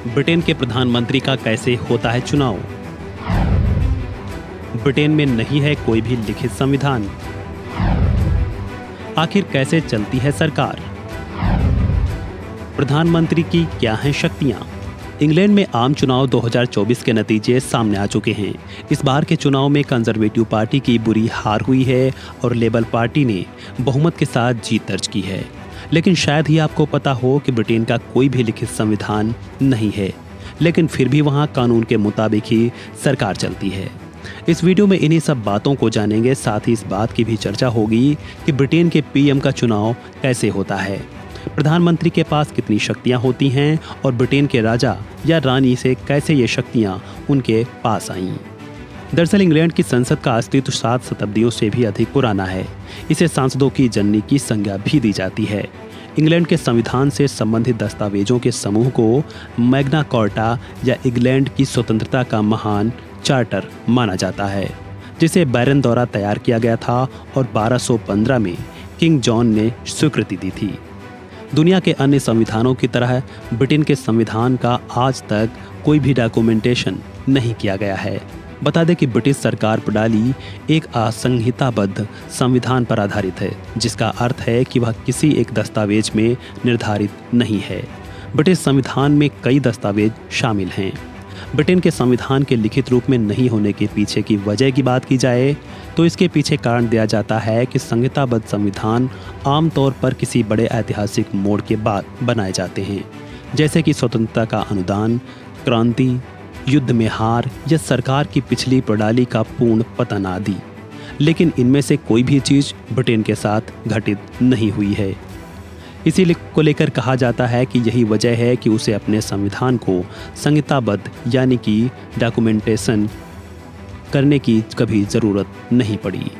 Britain के प्रधानमंत्री का कैसे होता है चुनाव? ब्रिटेन में नहीं है कोई भी लिखित संविधान। आखिर कैसे चलती है सरकार? प्रधानमंत्री की क्या हैं शक्तियां? इंग्लैंड में आम चुनाव 2024 के नतीजे सामने आ चुके हैं। इस बार के चुनाव में कंजर्वेटिव पार्टी की बुरी हार हुई है और लेबर पार्टी ने बहुमत के साथ जीत दर्ज की है। लेकिन शायद ही आपको पता हो कि ब्रिटेन का कोई भी लिखित संविधान नहीं है, लेकिन फिर भी वहां कानून के मुताबिक ही सरकार चलती है। इस वीडियो में इन्हीं सब बातों को जानेंगे, साथ ही इस बात की भी चर्चा होगी कि ब्रिटेन के पीएम का चुनाव कैसे होता है, प्रधानमंत्री के पास कितनी शक्तियां होती हैं और ब्रिटेन के राजा या रानी से कैसे ये शक्तियां उनके पास आईं। दरअसल इंग्लैंड की संसद का अस्तित्व 7 शताब्दियों से भी अधिक पुराना है। इसे सांसदों की जननी की संज्ञा भी दी जाती है। इंग्लैंड के संविधान से संबंधित दस्तावेजों के समूह को मैग्ना कार्टा या इंग्लैंड की स्वतंत्रता का महान चार्टर माना जाता है, जिसे बैरन द्वारा तैयार किया गया था और 1215 में किंग जॉन ने स्वीकृति दी थी। दुनिया के अन्य संविधानों की तरह ब्रिटेन के संविधान का आज तक कोई भी डॉक्यूमेंटेशन नहीं किया गया है। बता दें कि ब्रिटिश सरकार प्रणाली एक असंहिताबद्ध संविधान पर आधारित है, जिसका अर्थ है कि वह किसी एक दस्तावेज में निर्धारित नहीं है। ब्रिटिश संविधान में कई दस्तावेज शामिल हैं। ब्रिटेन के संविधान के लिखित रूप में नहीं होने के पीछे की वजह की बात की जाए तो इसके पीछे कारण दिया जाता है कि संहिताबद्ध संविधान आमतौर पर किसी बड़े ऐतिहासिक मोड़ के बाद बनाए जाते हैं, जैसे कि स्वतंत्रता का अनुदान, क्रांति, युद्ध में हार या सरकार की पिछली प्रणाली का पूर्ण पतन आदि। लेकिन इनमें से कोई भी चीज़ ब्रिटेन के साथ घटित नहीं हुई है। इसी को लेकर कहा जाता है कि यही वजह है कि उसे अपने संविधान को संहिताबद्ध यानी कि डॉक्यूमेंटेशन करने की कभी ज़रूरत नहीं पड़ी।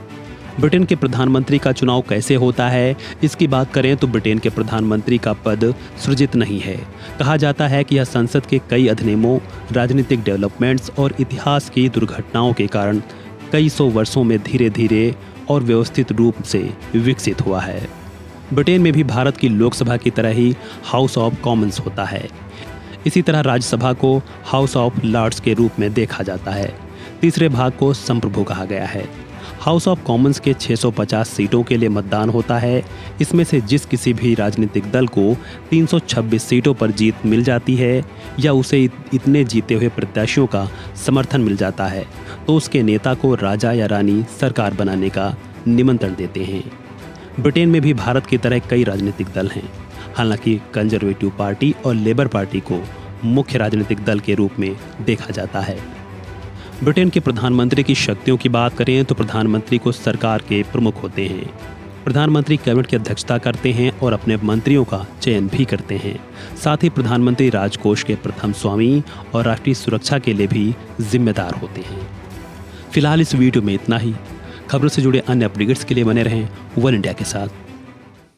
ब्रिटेन के प्रधानमंत्री का चुनाव कैसे होता है, इसकी बात करें तो ब्रिटेन के प्रधानमंत्री का पद सृजित नहीं है। कहा जाता है कि यह संसद के कई अधिनियमों, राजनीतिक डेवलपमेंट्स और इतिहास की दुर्घटनाओं के कारण कई सौ वर्षों में धीरे धीरे और व्यवस्थित रूप से विकसित हुआ है। ब्रिटेन में भी भारत की लोकसभा की तरह ही हाउस ऑफ कॉमन्स होता है। इसी तरह राज्यसभा को हाउस ऑफ लॉर्ड्स के रूप में देखा जाता है। तीसरे भाग को संप्रभु कहा गया है। हाउस ऑफ कॉमन्स के 650 सीटों के लिए मतदान होता है। इसमें से जिस किसी भी राजनीतिक दल को 326 सीटों पर जीत मिल जाती है या उसे इतने जीते हुए प्रत्याशियों का समर्थन मिल जाता है तो उसके नेता को राजा या रानी सरकार बनाने का निमंत्रण देते हैं। ब्रिटेन में भी भारत की तरह कई राजनीतिक दल हैं। हालांकि कंजर्वेटिव पार्टी और लेबर पार्टी को मुख्य राजनीतिक दल के रूप में देखा जाता है। ब्रिटेन के प्रधानमंत्री की शक्तियों की बात करें तो प्रधानमंत्री को सरकार के प्रमुख होते हैं। प्रधानमंत्री कैबिनेट की अध्यक्षता करते हैं और अपने मंत्रियों का चयन भी करते हैं। साथ ही प्रधानमंत्री राजकोष के प्रथम स्वामी और राष्ट्रीय सुरक्षा के लिए भी जिम्मेदार होते हैं। फिलहाल इस वीडियो में इतना ही। खबरों से जुड़े अन्य अपडेट्स के लिए बने रहें वन इंडिया के साथ।